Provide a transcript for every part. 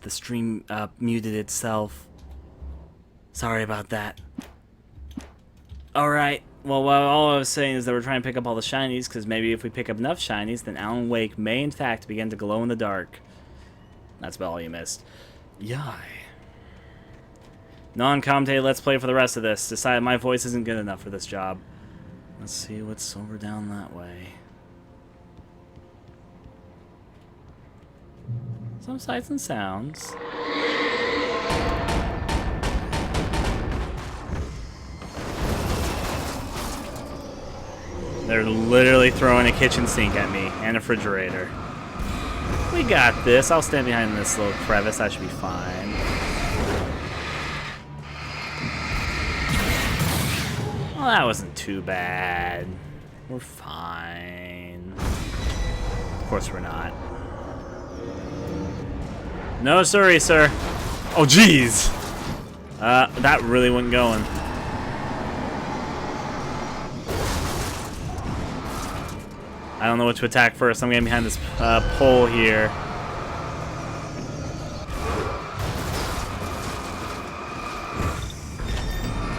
the stream muted itself. Sorry about that. Alright, well, all I was saying is that we're trying to pick up all the shinies, because maybe if we pick up enough shinies, then Alan Wake may in fact begin to glow in the dark. That's about all you missed. Yai. Non-commentated Let's Play for the rest of this. Decided my voice isn't good enough for this job. Let's see what's over down that way. Some sights and sounds. They're literally throwing a kitchen sink at me and a refrigerator. We got this. I'll stand behind this little crevice. That should be fine. Well, that wasn't too bad. We're fine. Of course we're not. No, sorry, sir. Oh, jeez. That really wasn't going. I don't know what to attack first. I'm getting behind this pole here.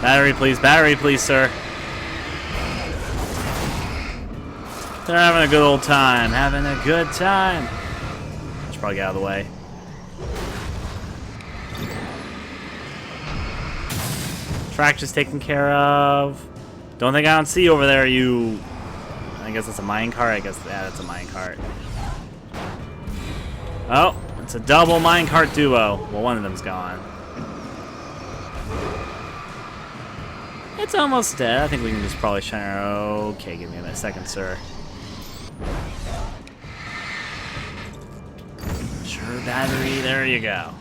Battery, please, sir. They're having a good old time. Having a good time. I should probably get out of the way. Track just taken care of. Don't think I don't see over there, you... I guess it's a minecart. I guess, yeah, that's a minecart. Oh, it's a double minecart duo. Well, one of them's gone. It's almost dead. I think we can just probably shine our... Okay, give me a second, sir. Sure, battery. There you go.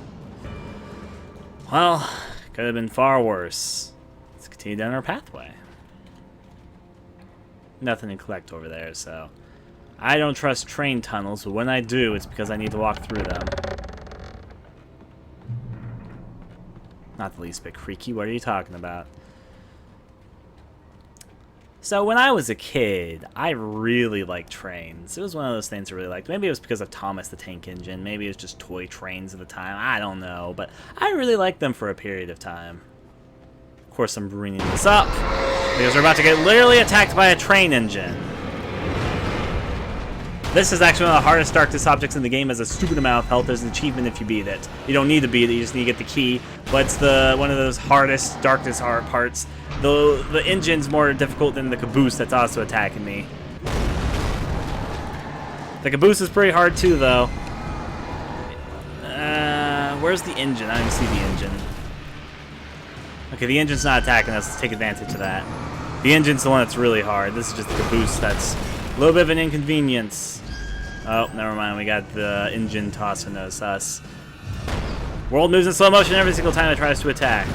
Well, could have been far worse. Let's continue down our pathway. Nothing to collect over there, so... I don't trust train tunnels, but when I do, it's because I need to walk through them. Not the least bit creaky. What are you talking about? So when I was a kid, I really liked trains. It was one of those things I really liked. Maybe it was because of Thomas the Tank Engine. Maybe it was just toy trains at the time. I don't know. But I really liked them for a period of time. Of course, I'm bringing this up because we're about to get literally attacked by a train engine. This is actually one of the hardest darkness objects in the game. Has a stupid amount of health. There's an achievement if you beat it. You don't need to beat it. You just need to get the key. But it's one of those hardest darkness parts. The engine's more difficult than the caboose that's also attacking me. The caboose is pretty hard too, though. Where's the engine? I don't even see the engine. Okay, the engine's not attacking us. Let's take advantage of that. The engine's the one that's really hard. This is just the caboose that's a little bit of an inconvenience. Oh, never mind. We got the engine tossing us. World moves in slow motion every single time it tries to attack.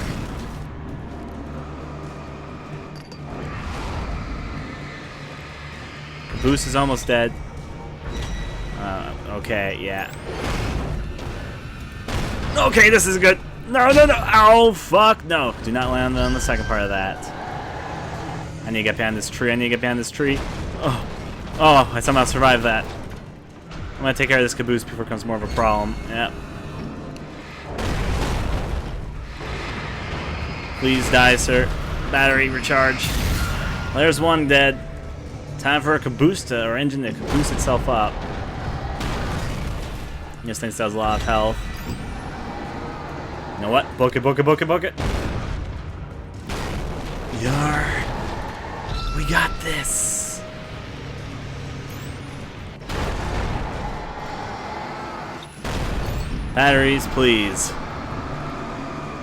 Caboose is almost dead. Okay, yeah. Okay, this is good. No. Oh, fuck. No, do not land on the second part of that. I need to get behind this tree. Oh, I somehow survived that. I'm going to take care of this caboose before it becomes more of a problem. Yep. Please die, sir. Battery recharge. Well, there's one dead. Time for a caboose to, or engine to caboose itself up. This thing still has a lot of health. You know what? Book it. Yar. We got this. Batteries, please.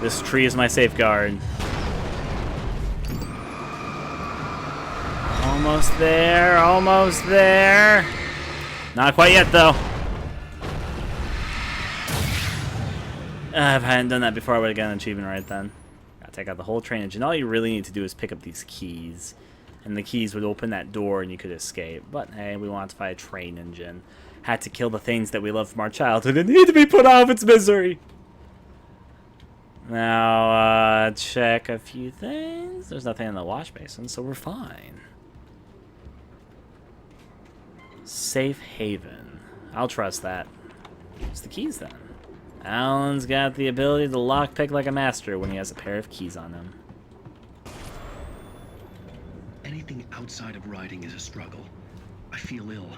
This tree is my safeguard. Almost there. Not quite yet, though. If I hadn't done that before, I would have gotten an achievement right then. Gotta take out the whole train engine. All you really need to do is pick up these keys. And the keys would open that door and you could escape. But hey, we want to fight a train engine. Had to kill the things that we loved from our childhood and need to be put out of its misery. Now, check a few things. There's nothing in the wash basin, so we're fine. Safe haven. I'll trust that. Use the keys then. Alan's got the ability to lockpick like a master when he has a pair of keys on him. Anything outside of writing is a struggle. I feel ill.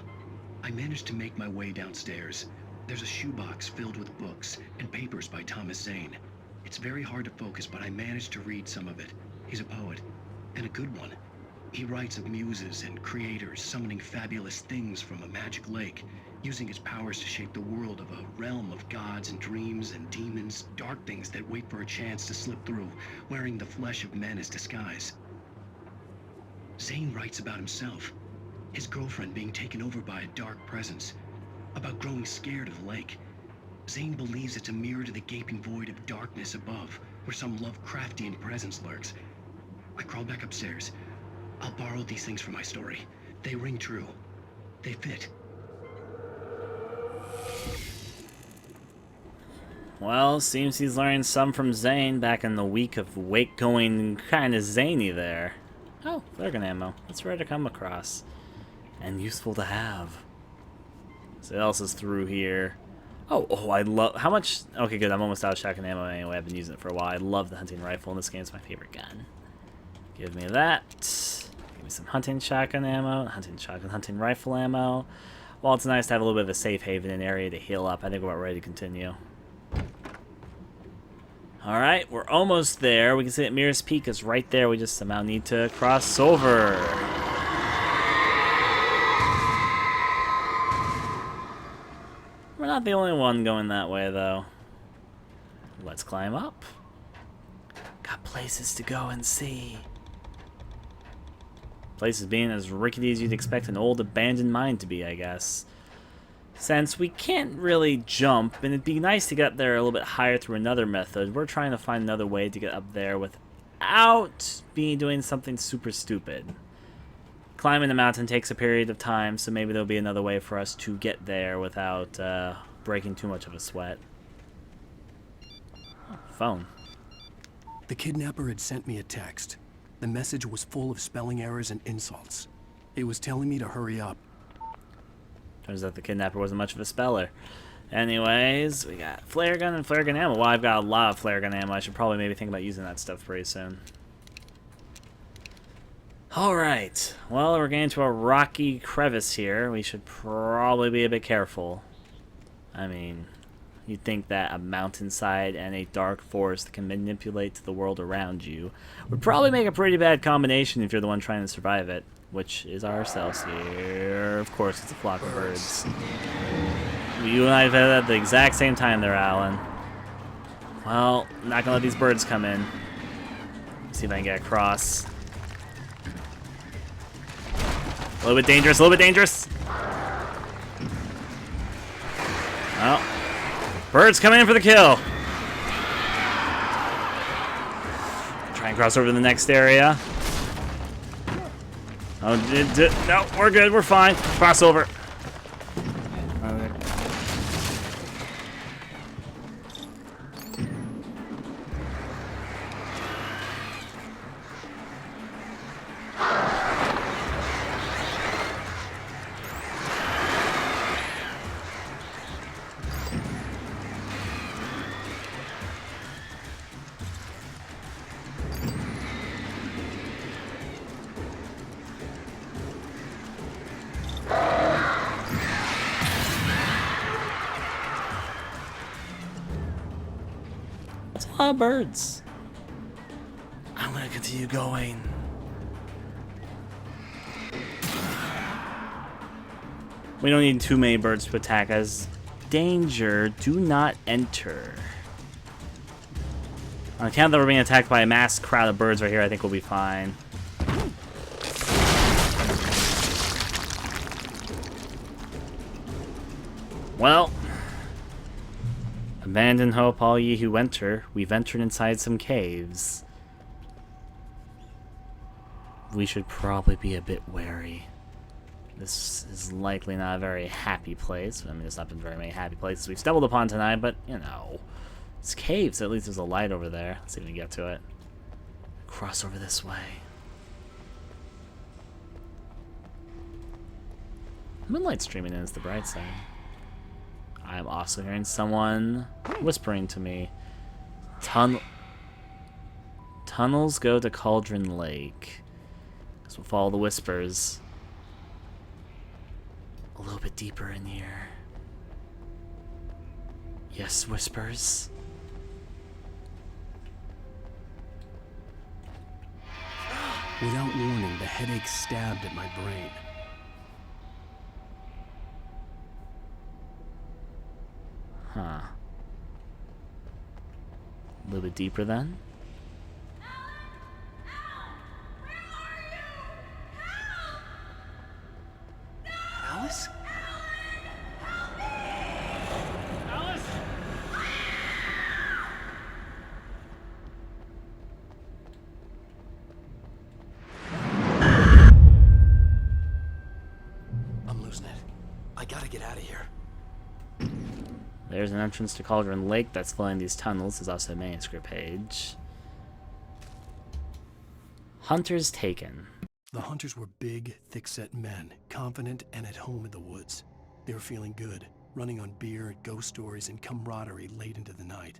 I managed to make my way downstairs. There's a shoebox filled with books and papers by Thomas Zane. It's very hard to focus, but I managed to read some of it. He's a poet, and a good one. He writes of muses and creators summoning fabulous things from a magic lake, using his powers to shape the world of a realm of gods and dreams and demons, dark things that wait for a chance to slip through, wearing the flesh of men as disguise. Zane writes about himself, his girlfriend being taken over by a dark presence, about growing scared of the lake. Zane believes it's a mirror to the gaping void of darkness above, where some Lovecraftian presence lurks. I crawl back upstairs. I'll borrow these things for my story. They ring true. They fit. Well, seems he's learned some from Zane back in the week of Wake going kind of zany there. Oh, flare gun ammo. That's rare to come across. And useful to have. So what else is through here? Oh, I love... How much... Okay, good. I'm almost out of shotgun ammo anyway. I've been using it for a while. I love the hunting rifle in this game. It's my favorite gun. Give me that. Give me some hunting shotgun ammo. Hunting rifle ammo. Well, it's nice to have a little bit of a safe haven, an area to heal up. I think we're about ready to continue. Alright, we're almost there. We can see that Mirror's Peak is right there. We just somehow need to cross over. We're not the only one going that way, though. Let's climb up. Got places to go and see. Places being as rickety as you'd expect an old abandoned mine to be, I guess. Since we can't really jump, and it'd be nice to get up there a little bit higher through another method, we're trying to find another way to get up there without doing something super stupid. Climbing the mountain takes a period of time, so maybe there'll be another way for us to get there without breaking too much of a sweat. Oh, phone. The kidnapper had sent me a text. The message was full of spelling errors and insults. It was telling me to hurry up. Turns out the kidnapper wasn't much of a speller. Anyways, we got flare gun and flare gun ammo. Well, I've got a lot of flare gun ammo. I should probably maybe think about using that stuff pretty soon. Alright. Well, we're getting to a rocky crevice here. We should probably be a bit careful. I mean, you'd think that a mountainside and a dark forest can manipulate the world around you would probably make a pretty bad combination if you're the one trying to survive it. Which is ourselves here. Of course, it's a flock of birds. You and I have had that at the exact same time there, Alan. Well, I'm not gonna let these birds come in. See if I can get across. A little bit dangerous, a little bit dangerous. Well, birds coming in for the kill. Try and cross over to the next area. Oh, no, we're good, we're fine. Cross over. Okay. That's a lot of birds. I'm gonna continue going. We don't need too many birds to attack us. Danger, do not enter. On account that we're being attacked by a mass crowd of birds right here, I think we'll be fine. Well, abandon hope, all ye who enter. We've entered inside some caves. We should probably be a bit wary. This is likely not a very happy place. I mean, there's not been very many happy places we've stumbled upon tonight, but, you know. It's caves, at least there's a light over there. Let's see if we can get to it. Cross over this way. Moonlight streaming in is the bright side. I'm also hearing someone whispering to me. Tunnels go to Cauldron Lake. So we'll follow the whispers. A little bit deeper in here. Yes, whispers. Without warning, the headache stabbed at my brain. Huh. A little bit deeper then. Alice? I'm losing it. I gotta get out of here. There's an entrance to Cauldron Lake that's flowing these tunnels. There's also a manuscript page. Hunters taken. The hunters were big, thick-set men, confident and at home in the woods. They were feeling good, running on beer, ghost stories, and camaraderie late into the night.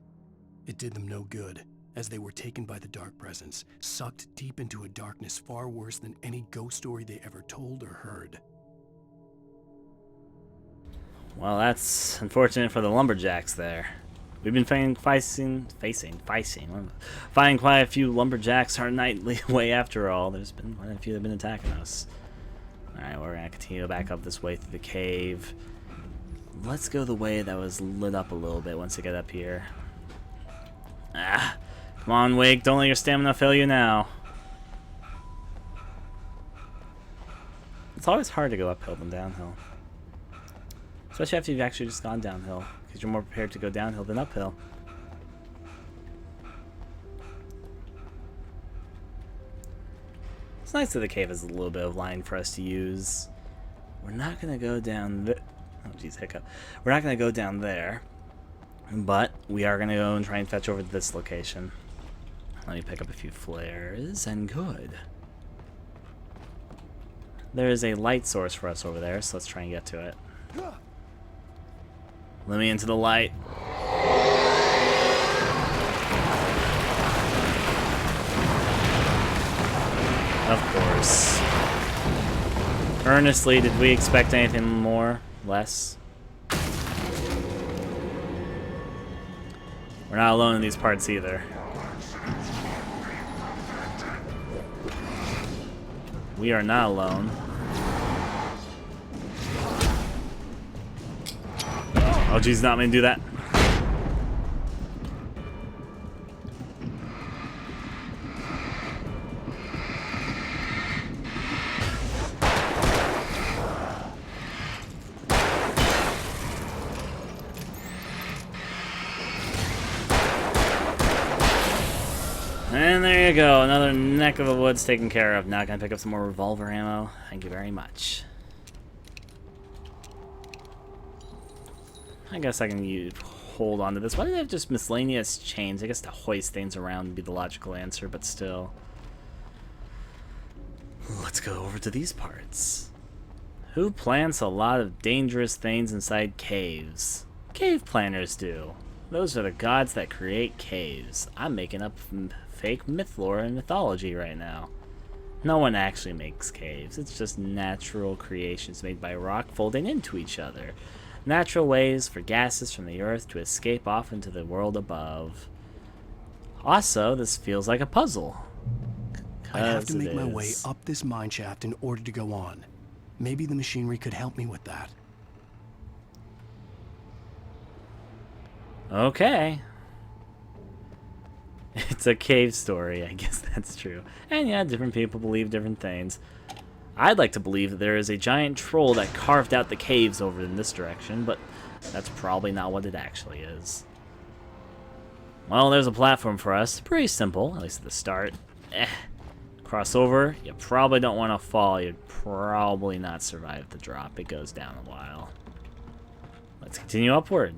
It did them no good, as they were taken by the dark presence, sucked deep into a darkness far worse than any ghost story they ever told or heard. Well, that's unfortunate for the lumberjacks there. We've been fighting quite a few lumberjacks our nightly way after all. There's been quite a few that have been attacking us. Alright, we're gonna continue back up this way through the cave. Let's go the way that was lit up a little bit once we get up here. Ah, come on, Wake, don't let your stamina fail you now. It's always hard to go uphill than downhill. Especially after you've actually just gone downhill, because you're more prepared to go downhill than uphill. It's nice that the cave has a little bit of line for us to use. We're not going to go down oh jeez, hiccup. We're not going to go down there, but we are going to go and try and fetch over to this location. Let me pick up a few flares, and good. There is a light source for us over there, so let's try and get to it. Let me into the light. Of course. Earnestly, did we expect anything more? Less? We're not alone in these parts either. We are not alone. Oh geez, not meant to do that. And there you go, another neck of the woods taken care of. Now can I pick up some more revolver ammo? Thank you very much. I guess I can hold on to this. Why do they have just miscellaneous chains? I guess to hoist things around would be the logical answer, but still. Let's go over to these parts. Who plants a lot of dangerous things inside caves? Cave planners do. Those are the gods that create caves. I'm making up fake myth lore and mythology right now. No one actually makes caves. It's just natural creations made by rock folding into each other. Natural ways for gases from the earth to escape off into the world above. Also, this feels like a puzzle. I have to make my way up this mine shaft in order to go on. Maybe the machinery could help me with that. Okay. It's a cave story, I guess that's true. And yeah, different people believe different things. I'd like to believe that there is a giant troll that carved out the caves over in this direction, but that's probably not what it actually is. Well, there's a platform for us. Pretty simple, at least at the start. Cross over. You probably don't want to fall. You'd probably not survive the drop. It goes down a while. Let's continue upward.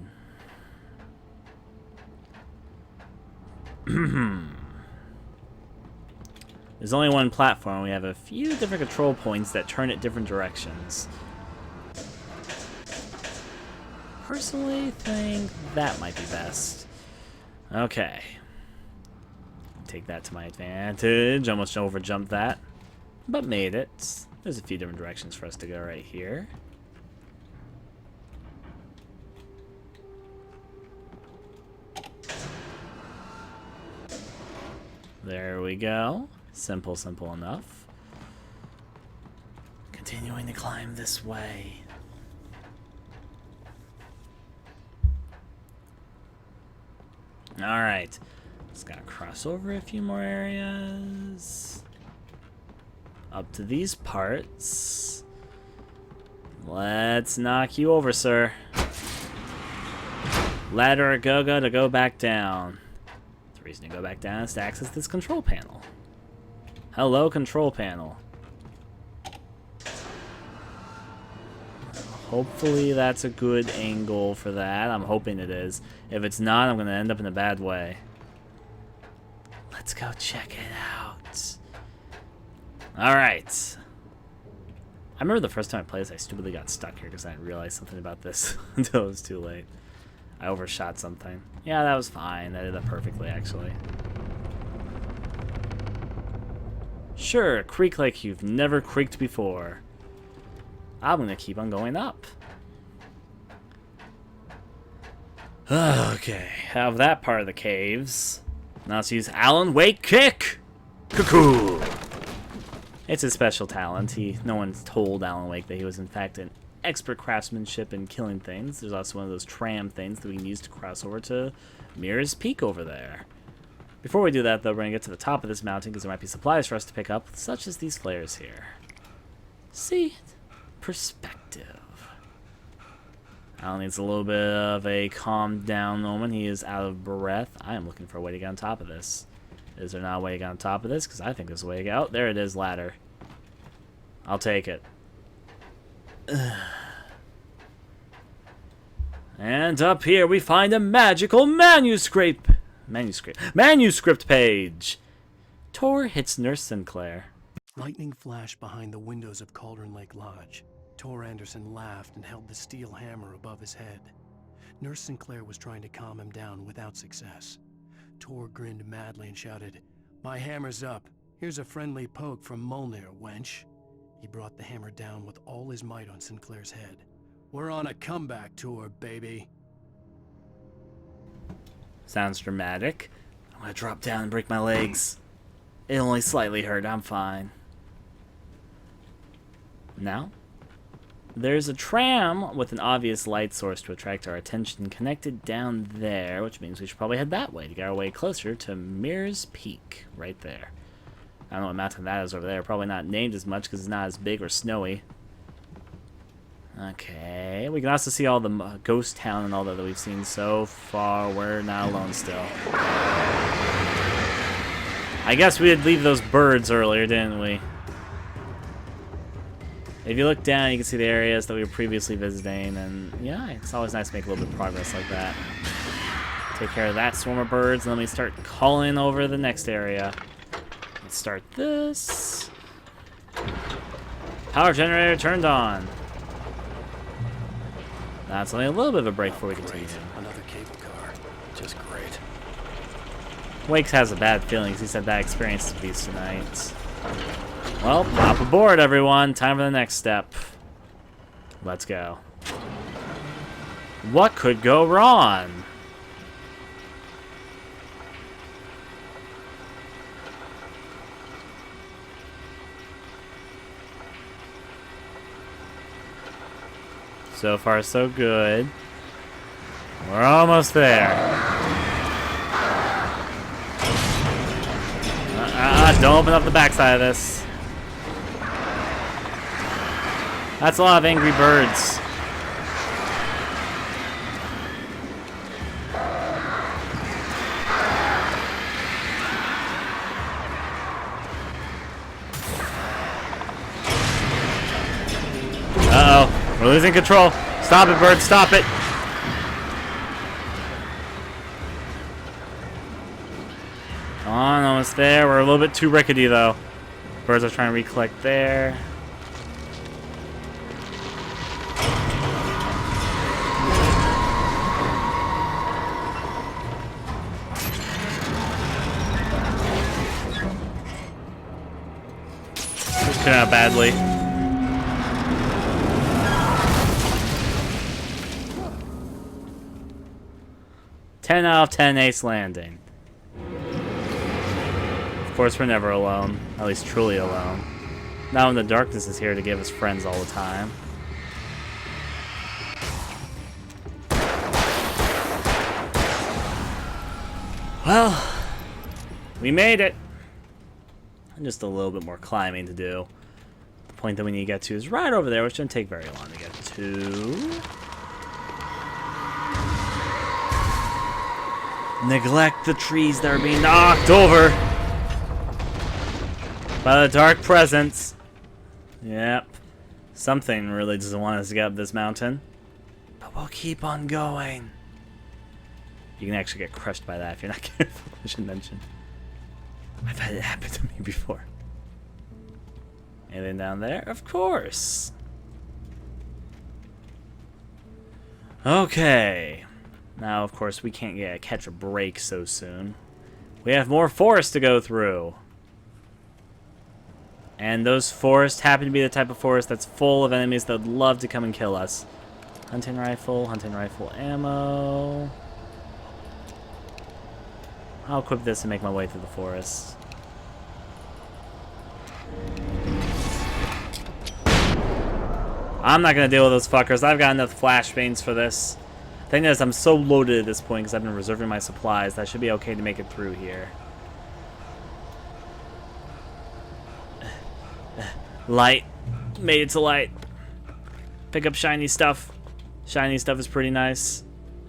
There's only one platform. We have a few different control points that turn at different directions. personally think that might be best. Okay. Take that to my advantage. Almost overjumped that, but made it. There's a few different directions for us to go right here. There we go. Simple, simple enough. Continuing to climb this way. Alright. Just gotta cross over a few more areas. Up to these parts. Let's knock you over, sir. Ladder a go-go to go back down. The reason to go back down is to access this control panel. Hello, control panel. Hopefully that's a good angle for that. I'm hoping it is. If it's not, I'm going to end up in a bad way. Let's go check it out. Alright. I remember the first time I played this, I stupidly got stuck here because I didn't realize something about this until it was too late. I overshot something. Yeah, that was fine. That did it perfectly, actually. Sure, creak like you've never creaked before. I'm gonna keep on going up. Okay, have that part of the caves. Now let's use Alan Wake Kick! Cuckoo! It's his special talent. No one's told Alan Wake that he was in fact an expert craftsmanship in killing things. There's also one of those tram things that we can use to cross over to Mirror's Peak over there. Before we do that, though, we're going to get to the top of this mountain because there might be supplies for us to pick up, such as these flares here. See? Perspective. Alan needs a little bit of a calm down moment. He is out of breath. I am looking for a way to get on top of this. Is there not a way to get on top of this? Because I think there's a way to get out. There it is, ladder. I'll take it. And up here we find a magical manuscript page. Tor hits Nurse Sinclair. Lightning flashed behind the windows of Cauldron Lake Lodge. Tor Anderson laughed and held the steel hammer above his head. Nurse Sinclair was trying to calm him down without success. Tor grinned madly and shouted, "My hammer's up. Here's a friendly poke from Molnir, wench." He brought the hammer down with all his might on Sinclair's head. "We're on a comeback tour, baby." Sounds dramatic. I'm gonna drop down and break my legs. It only slightly hurt. I'm fine. Now, there's a tram with an obvious light source to attract our attention connected down there, which means we should probably head that way to get our way closer to Mirror's Peak, right there. I don't know what mountain that is over there. Probably not named as much because it's not as big or snowy. Okay, we can also see all the ghost town and all that we've seen so far. We're not alone still. I guess we did leave those birds earlier, didn't we? If you look down, you can see the areas that we were previously visiting, and yeah, it's always nice to make a little bit of progress like that. Take care of that swarm of birds, and then we start calling over the next area. Let's start this. Power generator turned on. That's only a little bit of a break before we continue. Another cable car. Just great. Wakes has a bad feeling. He said that experience to these tonight. Well, hop aboard, everyone. Time for the next step. Let's go. What could go wrong? So far, so good. We're almost there. Don't open up the backside of this. That's a lot of angry birds. Uh-oh. We're losing control. Stop it, bird. Stop it. Come on, almost there. We're a little bit too rickety, though. Birds are trying to recollect there. could turn out badly. "10 out of 10 ace landing." Of course, we're never alone. At least truly alone. Not when the darkness is here to give us friends all the time. Well, we made it. And just a little bit more climbing to do. The point that we need to get to is right over there, which shouldn't take very long to get to. Neglect the trees that are being knocked over by the dark presence. Yep. Something really doesn't want us to get up this mountain. But we'll keep on going. You can actually get crushed by that if you're not careful, I should mention. I've had it happen to me before. Anything down there? Of course. Okay. Now, of course, we can't catch a break so soon. We have more forest to go through. And those forests happen to be the type of forest that's full of enemies that would love to come and kill us. Hunting rifle ammo. I'll equip this and make my way through the forest. I'm not going to deal with those fuckers. I've got enough flashbangs for this. The thing is, I'm so loaded at this point because I've been reserving my supplies that I should be okay to make it through here. Light. Made it to light. Pick up shiny stuff. Shiny stuff is pretty nice.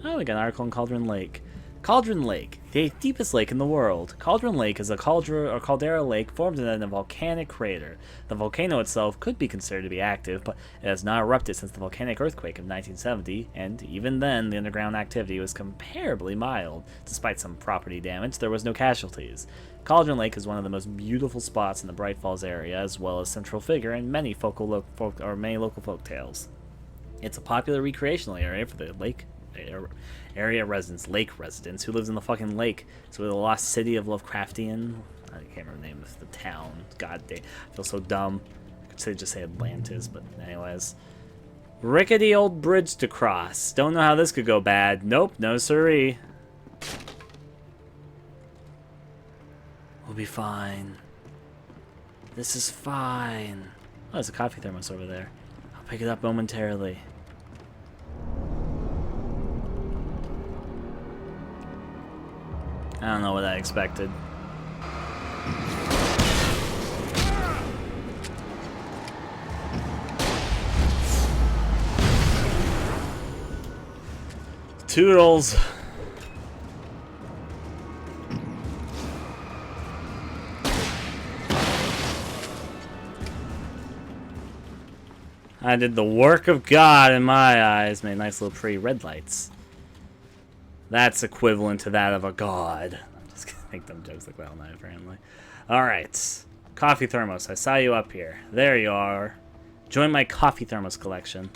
Oh, we got an article on Cauldron Lake. Cauldron Lake, the deepest lake in the world. Cauldron Lake is a caldera lake formed in a volcanic crater. The volcano itself could be considered to be active, but it has not erupted since the volcanic earthquake of 1970, and even then, the underground activity was comparably mild. Despite some property damage, there was no casualties. Cauldron Lake is one of the most beautiful spots in the Bright Falls area, as well as central figure in many local folk tales. It's a popular recreational area for the lake lake residents who lives in the fucking lake. So the lost city of Lovecraftian. I can't remember the name of the town. God damn, I feel so dumb. I could just say Atlantis, but anyways. Rickety old bridge to cross. Don't know how this could go bad. Nope, no siree. We'll be fine. This is fine. Oh, there's a coffee thermos over there. I'll pick it up momentarily. I don't know what I expected. Toodles. I did the work of God in my eyes. Made nice little pretty red lights. That's equivalent to that of a god. I'm just gonna make them jokes like well, not apparently. Alright. Coffee thermos. I saw you up here. There you are. Join my coffee thermos collection.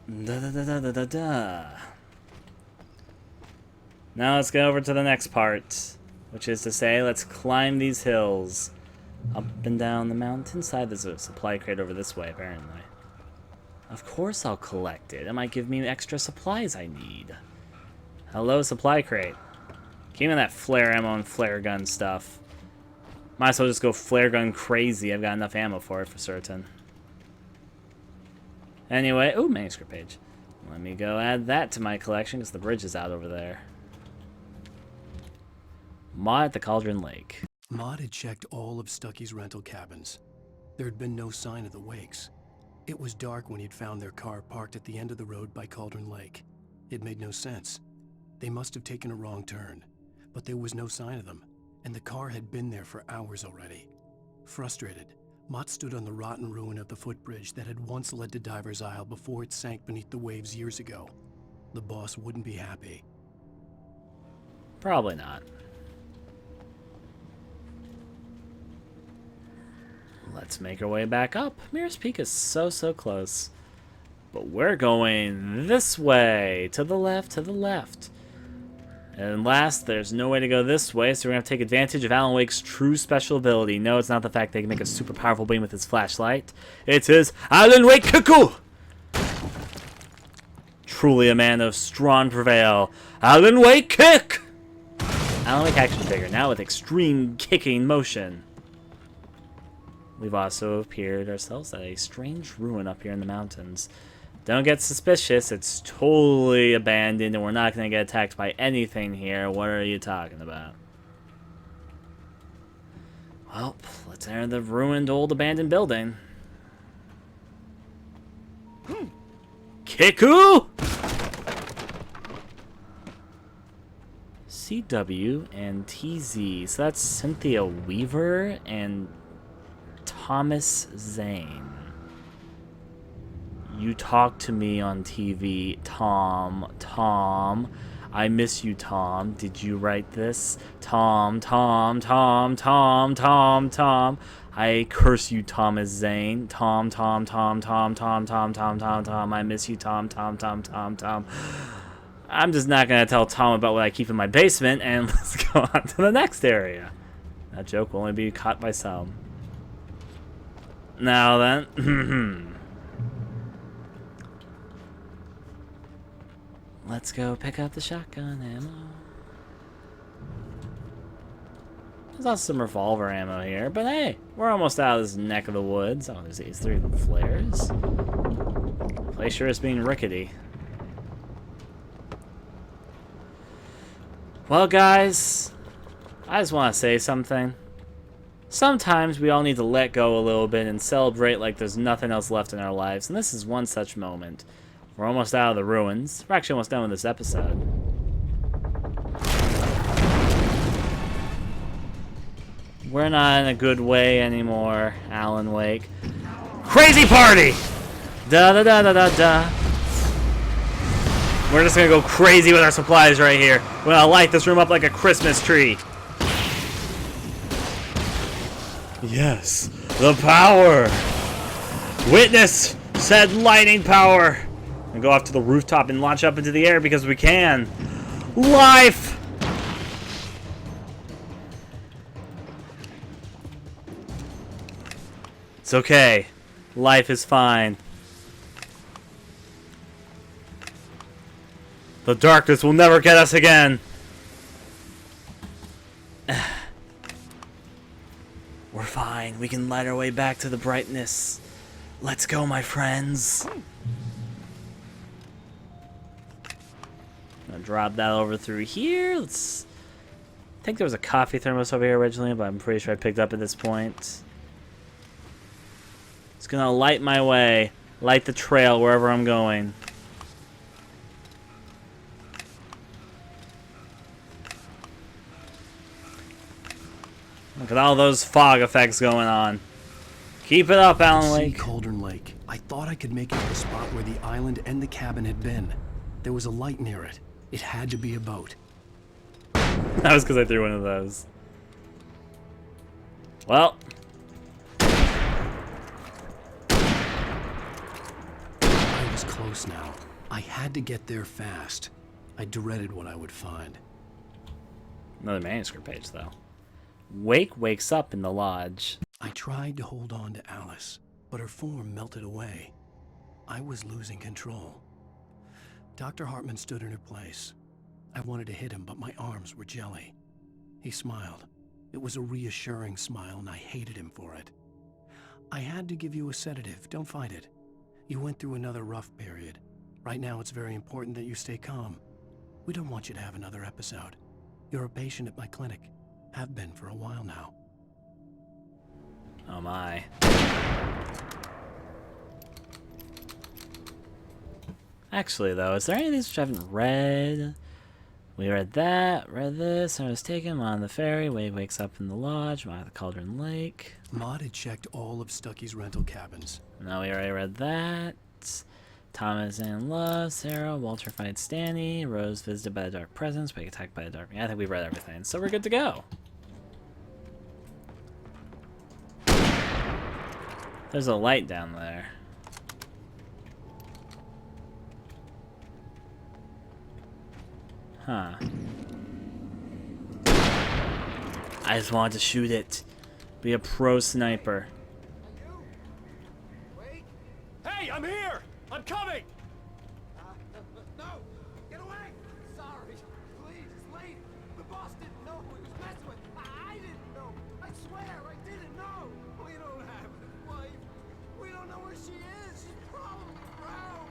Da da da da da da da. Now let's get over to the next part. Which is to say, let's climb these hills. Up and down the mountainside. There's a supply crate over this way, apparently. Of course I'll collect it. It might give me extra supplies I need. Hello, supply crate. Give me that flare ammo and flare gun stuff. Might as well just go flare gun crazy. I've got enough ammo for it for certain. Anyway, ooh, manuscript page. Let me go add that to my collection because the bridge is out over there. Maud at the Cauldron Lake. Maud had checked all of Stucky's rental cabins. There had been no sign of the Wakes. It was dark when he'd found their car parked at the end of the road by Cauldron Lake. It made no sense. They must have taken a wrong turn, but there was no sign of them, and the car had been there for hours already. Frustrated, Mott stood on the rotten ruin of the footbridge that had once led to Diver's Isle before it sank beneath the waves years ago. The boss wouldn't be happy. Probably not. Let's make our way back up. Mirror's Peak is so close. But we're going this way. To the left, to the left. And last, there's no way to go this way, so we're going to take advantage of Alan Wake's true special ability. No, it's not the fact that he can make a super powerful beam with his flashlight. It's his Alan Wake Cuckoo! Truly a man of strong prevail. Alan Wake Kick! Alan Wake action figure, now with extreme kicking motion. We've also appeared ourselves at a strange ruin up here in the mountains. Don't get suspicious, it's totally abandoned and we're not going to get attacked by anything here. What are you talking about? Well, let's enter the ruined old abandoned building. Kiku! CW and TZ. So that's Cynthia Weaver and Thomas Zane. You talk to me on TV, Tom. Tom. I miss you, Tom. Did you write this? Tom. I curse you, Thomas Zane. Tom. I miss you, Tom. I'm just not going to tell Tom about what I keep in my basement, and let's go on to the next area. That joke will only be caught by some. Now then, let's go pick up the shotgun ammo. There's also some revolver ammo here, but hey, we're almost out of this neck of the woods. Oh, there's these 3 of them flares. The place sure is being rickety. Well, guys, I just want to say something. Sometimes we all need to let go a little bit and celebrate like there's nothing else left in our lives, and this is one such moment. We're almost out of the ruins. We're actually almost done with this episode. We're not in a good way anymore, Alan Wake. Crazy party! Da-da-da-da-da-da. We're just gonna go crazy with our supplies right here. We're gonna light this room up like a Christmas tree. Yes, the power! Witness said lightning power! And go off to the rooftop and launch up into the air because we can. Life! It's okay. Life is fine. The darkness will never get us again. We're fine. We can light our way back to the brightness. Let's go, my friends. I'm gonna drop that over through here. I think there was a coffee thermos over here originally, but I'm pretty sure I picked up at this point. It's gonna light my way. Light the trail wherever I'm going. Look at all those fog effects going on. Keep it up, Alan Wake. Cauldron Lake. I thought I could make it to the spot where the island and the cabin had been. There was a light near it. It had to be a boat. That was because I threw one of those. Well. I was close now. I had to get there fast. I dreaded what I would find. Another manuscript page, though. Wake wakes up in the lodge. I tried to hold on to Alice, but her form melted away. I was losing control. Dr. Hartman stood in her place. I wanted to hit him, but my arms were jelly. He smiled. It was a reassuring smile, and I hated him for it. I had to give you a sedative. Don't fight it. You went through another rough period. Right now, it's very important that you stay calm. We don't want you to have another episode. You're a patient at my clinic. Have been for a while now. Oh my. Actually, though, is there any of these which I haven't read? We read that, read this, I was taken on the ferry, Wade wakes up in the lodge, by the Cauldron Lake. Maud had checked all of Stucky's rental cabins. No, we already read that. Thomas and Love, Sarah, Walter fights Stanny, Rose visited by the dark presence, but attacked by the dark. Yeah, I think we've read everything, so we're good to go. There's a light down there. Huh. I just wanted to shoot it. Be a pro sniper. Wait. Hey, I'm here! I'm coming! No! Get away! Sorry. Please, it's late. The boss didn't know who he was messing with. I didn't know. I swear, I didn't know. We don't have his wife. We don't know where she is. She's probably drowned.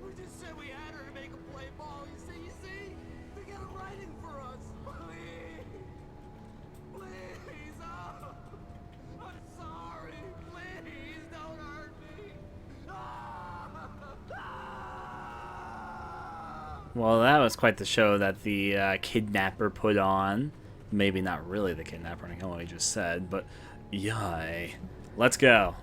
We just said we had her to make a play ball. You see? To get a writing for us. Please. Please. Oh. I'm sorry. Please don't hurt me. Well, that was quite the show that the kidnapper put on. Maybe not really the kidnapper, I know what he just said, but yay. Let's go.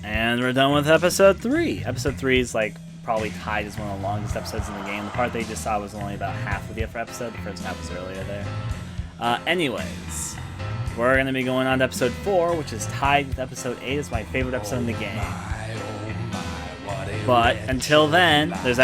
And we're done with episode 3. Episode 3 is like probably tied as one of the longest episodes in the game. The part that you just saw was only about half of the episode. The first half was earlier there. Anyways, we're going to be going on to episode 4, which is tied with episode 8. It's my favorite episode in the game. But until then, there's